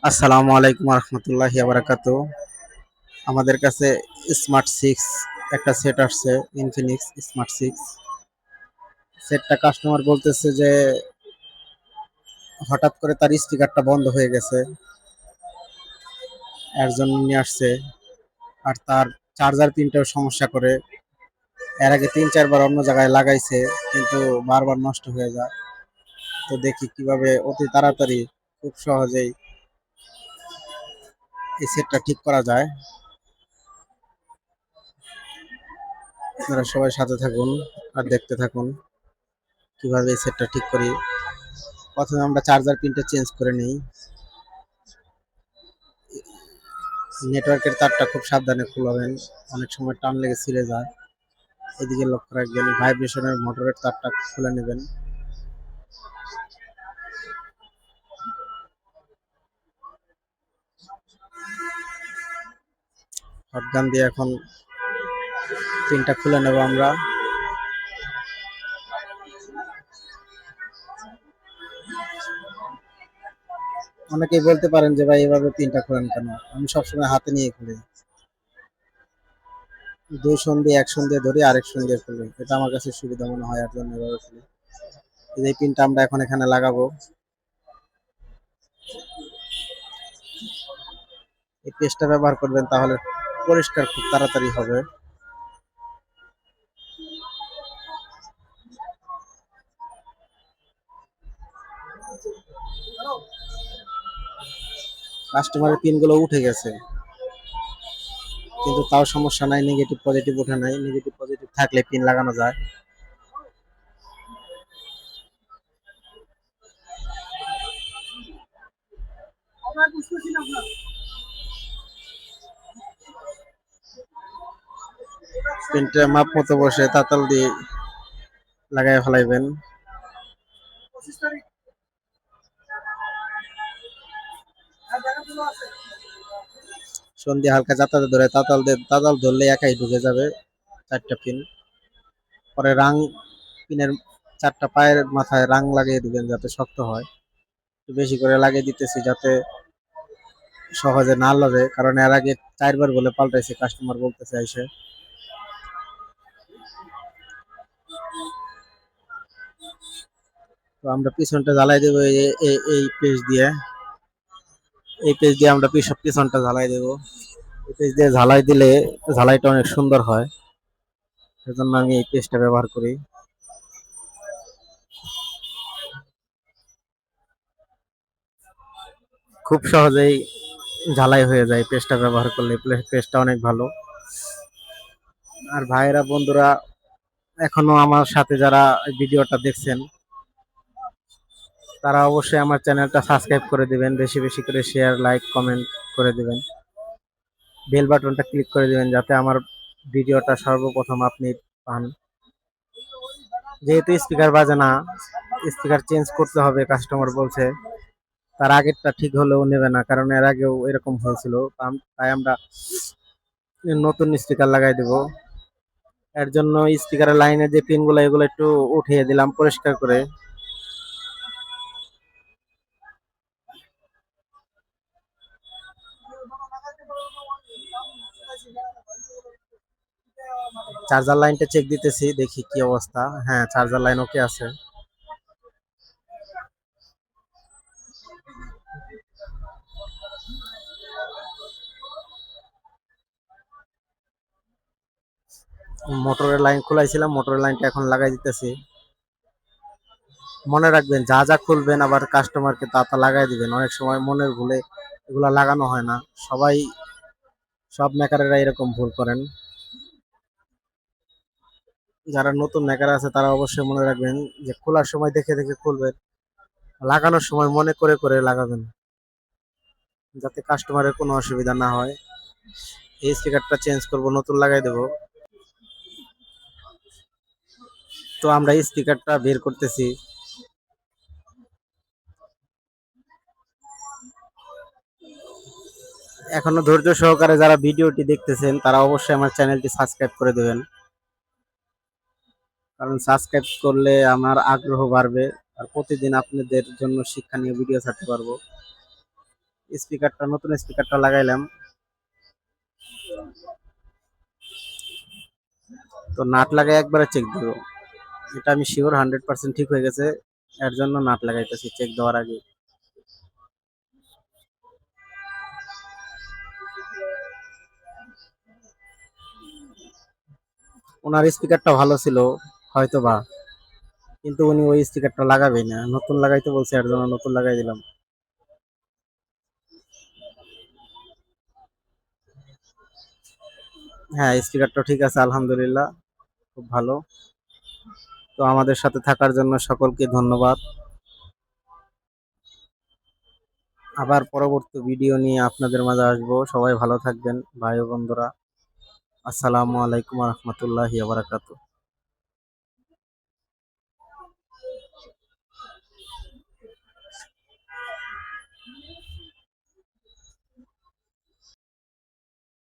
আসসালামু আলাইকুম রহমতুল্লাহি বারাকাতু। আমাদের কাছে স্মার্ট সিক্স একটা সেট আসছে, ইনফিনিক্স স্মার্ট সিক্স সেটটা। কাস্টমার বলতেছে যে হঠাৎ করে তার স্পিকারটা বন্ধ হয়ে গেছে, এর জন্য নিয়ে আসছে। আর তার চার্জার পিনটাও সমস্যা করে। এর আগে 3-4 বার অন্য জায়গায় লাগাইছে, কিন্তু বারবার নষ্ট হয়ে যায়। তো দেখি কিভাবে অতি তাড়াতাড়ি খুব সহজেই এই সেটটা ঠিক করা যায়। আপনারা সবাই সাথে থাকুন আর দেখতে থাকুন কিভাবে এই সেটটা ঠিক করি। প্রথমে আমরা চার্জার পিনটা চেঞ্জ করে নিই। নেটওয়ার্কের তারটা খুব সাবধানে খুলবেন, অনেক সময় টান লেগে ছিঁড়ে যায়। এদিকে লক্ষ্য রাখবেন। ভাইব্রেশনের মোটরের তারটা খুলে নেবেন। হটগান দিয়ে এখন পিনটা খুলে নেব আমরা। অনেকেই বলতে পারেন যে ভাই এভাবে পিনটা খুলেন কেন, আমি সবসময় হাতে নিয়ে খুলি। দুই সন্ধি এক সন্ধি ধরি, আরেক সন্ধি খুলি, এটা আমার কাছে সুবিধা মনে হয়, এর জন্য এভাবে খুলি। এই পিনটা আমরা এখন এখানে লাগাবো। এই পেস্টটা ব্যবহার করবেন, তাহলে পরিষ্কার খুব তাড়াতাড়ি হবে। কাস্টমারের পিনগুলো উঠে গেছে, কিন্তু তাও সমস্যা নাই। নেগেটিভ পজিটিভ ওঠে নাই, নেগেটিভ পজিটিভ থাকলে পিন লাগানো যায়। পিনটা মাপ মতো বসে তাতাল দিয়ে লাগাই ফেলাইবেন। সন্ধি হালকা যাতাতে ধরে তাতাল ধরলে একাই ঢুকে যাবে 4টা পিন। পরে রাং পিনের 4টা পায়ের মাথায় রাং লাগিয়ে দিবেন যাতে শক্ত হয়। একটু বেশি করে লাগিয়ে দিতেছি যাতে সহজে না লড়ে, কারণ এর আগে 4 বার বলে পাল্টাইছে, কাস্টমার বলতেছে এসে। তো আমরা পিছনটা জ্বালাই দেবো এই পেজ দিয়ে। এই পেজ দিয়ে আমরা পিছনটা জ্বালাই দেবো। এই পেজ দিয়ে ঝালাই দিলে ঝালাইটা অনেক সুন্দর হয়, সেজন্য আমি এই পেজটা ব্যবহার করি। খুব সহজেই ঝালাই হয়ে যায় পেস্টটা ব্যবহার করলে। পেস্টটা অনেক ভালো। আর ভাইয়েরা বন্ধুরা এখনো আমার সাথে যারা ভিডিওটা দেখছেন, তারা অবশ্যই আমার চ্যানেলটা সাবস্ক্রাইব করে দিবেন, বেশি বেশি করে শেয়ার লাইক কমেন্ট করে দিবেন, বেল বাটনটা ক্লিক করে দিবেন যাতে আমার ভিডিওটা সর্বপ্রথম আপনি পান। যেহেতু স্পিকার বাজে না, স্পিকার চেঞ্জ করতে হবে, কাস্টমার বলছে। তার আগেরটা ঠিক হলেও নেবে না, কারণ এর আগেও এরকম হয়েছিল। তাই আমরা নতুন স্পিকার লাগাই দেব। এর জন্য স্পিকারের লাইনে যে পিনগুলো এগুলো একটু উঠিয়ে দিলাম পরিষ্কার করে। চার্জার লাইনটা চেক দিতেছি, দেখি কি অবস্থা। হ্যাঁ, চার্জার লাইন ওকে আছে। মোটরের লাইন খোলাইছিলাম, মোটরের লাইনটা এখন লাগাই দিতেছি। মনে রাখবেন, যা যা খুলবেন আবার কাস্টমারকে তা তা লাগাই দিবেন। অনেক সময় মনের ভুলে এগুলা লাগানো হয় না। সব মেকারেরা এরকম ভুল করেন। যারা নতুন মেকার আছে তারা অবশ্যই মনে রাখবেন যে খোলার সময় দেখে দেখে খুলবেন, লাগানোর সময় মনে করে করে লাগাবেন, যাতে কাস্টমারের কোনো অসুবিধা না হয়। এই স্পিকারটা চেঞ্জ করব, নতুন লাগাই দেব। তো আমরা এই স্পিকারটা বের করতেছি। এখনো ধৈর্য সহকারে যারা ভিডিওটি দেখতেছেন তারা অবশ্যই আমার চ্যানেলটি সাবস্ক্রাইব করে দেবেন, কারণ সাবস্ক্রাইব করলে আমার আগ্রহ বাড়বে আর প্রতিদিন আপনাদের জন্য শিক্ষণীয় ভিডিও ছাড়তে পারবো। স্পিকারটা নতুন স্পিকারটা লাগাইলাম, তো নাট লাগাই একবারে চেক দিব। এটা আমি শিওর 100% ঠিক হয়ে গেছে, এর জন্য নাট লাগাইতেছি চেক দেওয়ার আগে। ওনার স্পিকারটা ভালো ছিল হয়তো বা, কিন্তু উনি ওই স্পিকারটা লাগাবেই না, নতুন লাগাইতে বলছে, এর জন্য নতুন লাগাই দিলাম। হ্যাঁ, স্পিকারটা ঠিক আছে আলহামদুলিল্লাহ, খুব ভালো। তো আমাদের সাথে থাকার জন্য সকলকে ধন্যবাদ। আবার পরবর্তী ভিডিও নিয়ে আপনাদের মাঝে আসবো। সবাই ভালো থাকবেন ভাই ও বন্ধুরা। আসসালামু আলাইকুম রহমতুল্লাহি বারাকাতুহু।